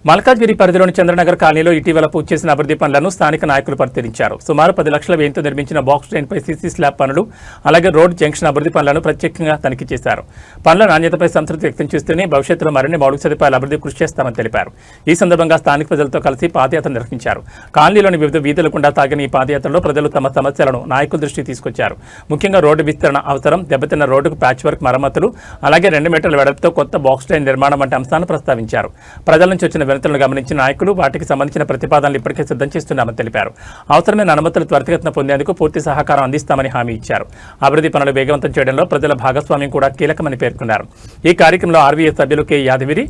మల్కాజ్గిరి పరిధిలోని చంద్రనగర్ కాలనీలో ఇటీవల పూర్తి చేసిన అభివృద్ధి పనులను స్థానిక నాయకులు పరిశీలించారు. సుమారు 10 లక్షల వ్యయంతో నిర్మించిన బాక్స్ డ్రైన్పై సీసీ స్లాబ్ పనులు, అలాగే రోడ్ జంక్షన్ అభివృద్ధి పనులను ప్రత్యేకంగా తనిఖీ చేశారు. పనుల నాణ్యతపై సంతృప్తి వ్యక్తం చేస్తూనే భవిష్యత్తులో మరిన్ని మౌలిక సదుపాయాల అభివృద్ధి కృషి చేస్తామని తెలిపారు. ఈ సందర్భంగా స్థానిక ప్రజలతో కలిసి పాదయాత్ర నిర్వహించారు. కాలనీలోని వివిధ వీధుల గుండా సాగిన ఈ పాదయాత్రలో ప్రజలు తమ సమస్యలను నాయకుల దృష్టికి తీసుకొచ్చారు. ముఖ్యంగా రోడ్డు విస్తరణ అవసరం, దెబ్బతిన్న రోడ్డుకు ప్యాచ్ వర్క్ మరమ్మతులు, అలాగే 2 మీటర్ల వెడల్పుతో కొత్త బాక్స్ డ్రైన్ నిర్మాణం వంటి అంశాలను ప్రస్తావించారు. ప్రజల నుంచి వచ్చిన వినతులను గమనించిన నాయకులు వాటికి సంబంధించిన ప్రతిపాదనలు ఇప్పటికే సిద్ధం చేస్తున్నామని తెలిపారు. అవసరమైన అనుమతులు త్వరితగతిన పొందేందుకు పూర్తి సహకారం అందిస్తామని హామీ ఇచ్చారు. అభివృద్ధి పనులు వేగవంతం చేయడంలో ప్రజల భాగస్వామ్యం కూడా కీలకమని పేర్కొన్నారు. ఈ కార్యక్రమంలో ఆర్వీఎస్ సభ్యులు కె యాదగిరి,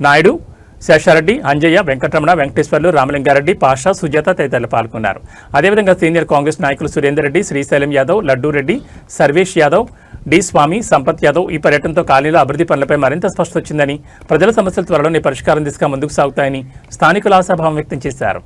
నాయుడు, శేషారెడ్డి, అంజయ్య, వెంకటరమణ, వెంకటేశ్వర్లు, రామలింగారెడ్డి, పాషా, సుజాత తదితరులు పాల్గొన్నారు. అదేవిధంగా సీనియర్ కాంగ్రెస్ నాయకులు సురేందర్ రెడ్డి, శ్రీశైలం యాదవ్, లడ్డూ రెడ్డి, సర్వేష్ యాదవ్, డి స్వామి, సంపత్ యాదవ్ ఈ పర్యటనతో కాలనీలో అభివృద్ధి పనులపై మరింత స్పష్టత వచ్చిందని, ప్రజల సమస్యల త్వరలోనే పరిష్కారం దిశగా ముందుకు సాగుతాయని స్థానికులు ఆశాభావం వ్యక్తం చేశారు.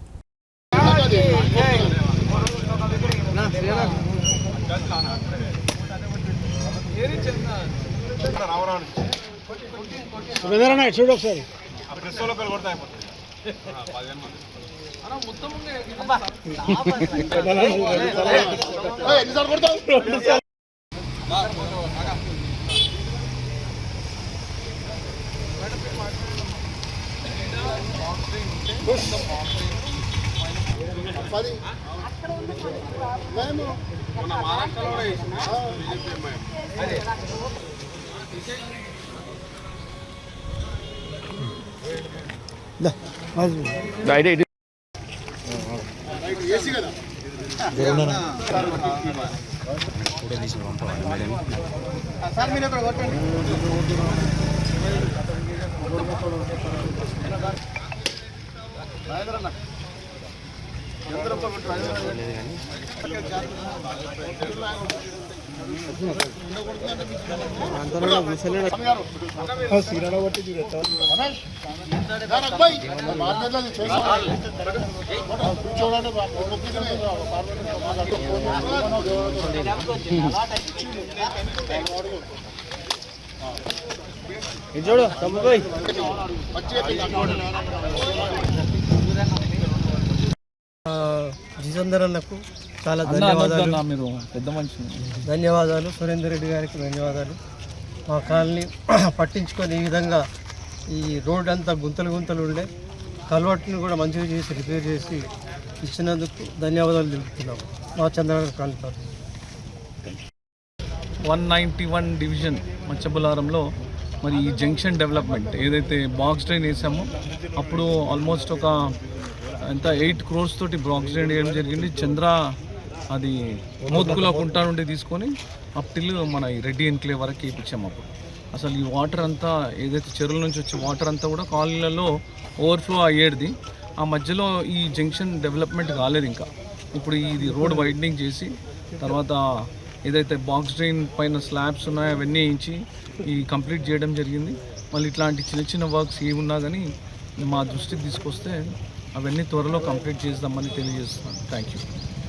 జిజందరన్నకు చాలా ధన్యవాదాలు. సురేందర్ రెడ్డి గారికి ధన్యవాదాలు. మా కాలనీ పట్టించుకొని ఈ విధంగా ఈ రోడ్ అంతా గుంతలు ఉండే కల్వర్ట్ని కూడా మంచిగా చేసి రిపేర్ చేసి ఇచ్చినందుకు ధన్యవాదాలు తెలుపుతున్నాము. మా చంద్రనగర్ కాలనీ 191 డివిజన్ మచ్చబులారంలో మరి ఈ జంక్షన్ డెవలప్మెంట్ ఏదైతే బాక్స్ డ్రైన్ వేసామో అప్పుడు ఆల్మోస్ట్ ఒక 8 crores తోటి బాక్స్ డ్రైన్ వేయడం జరిగింది. చంద్ర అది మోత్కుల కుంట నుండి తీసుకొని అప్ టిల్ మన రెడ్డి ఎన్క్లేవ్ వరకు వేయించాము. అప్పుడు అసలు ఈ వాటర్ అంతా ఏదైతే చెరువుల నుంచి వచ్చే వాటర్ అంతా కూడా కాలనీలలో ఓవర్ఫ్లో అయ్యేది. ఆ మధ్యలో ఈ జంక్షన్ డెవలప్మెంట్ కాలేదు. ఇంకా ఇప్పుడు ఇది రోడ్ వైడనింగ్ చేసి తర్వాత ఏదైతే బాక్స్ డ్రైన్ పైన స్లాబ్స్ ఉన్నాయో అవన్నీ వేయించి ఈ కంప్లీట్ చేయడం జరిగింది. మళ్ళీ ఇట్లాంటి చిన్న వర్క్స్ ఏమున్నా కానీ మా దృష్టికి తీసుకొస్తే అవన్నీ త్వరలో కంప్లీట్ చేద్దామని తెలియజేస్తున్నాను. Thank you.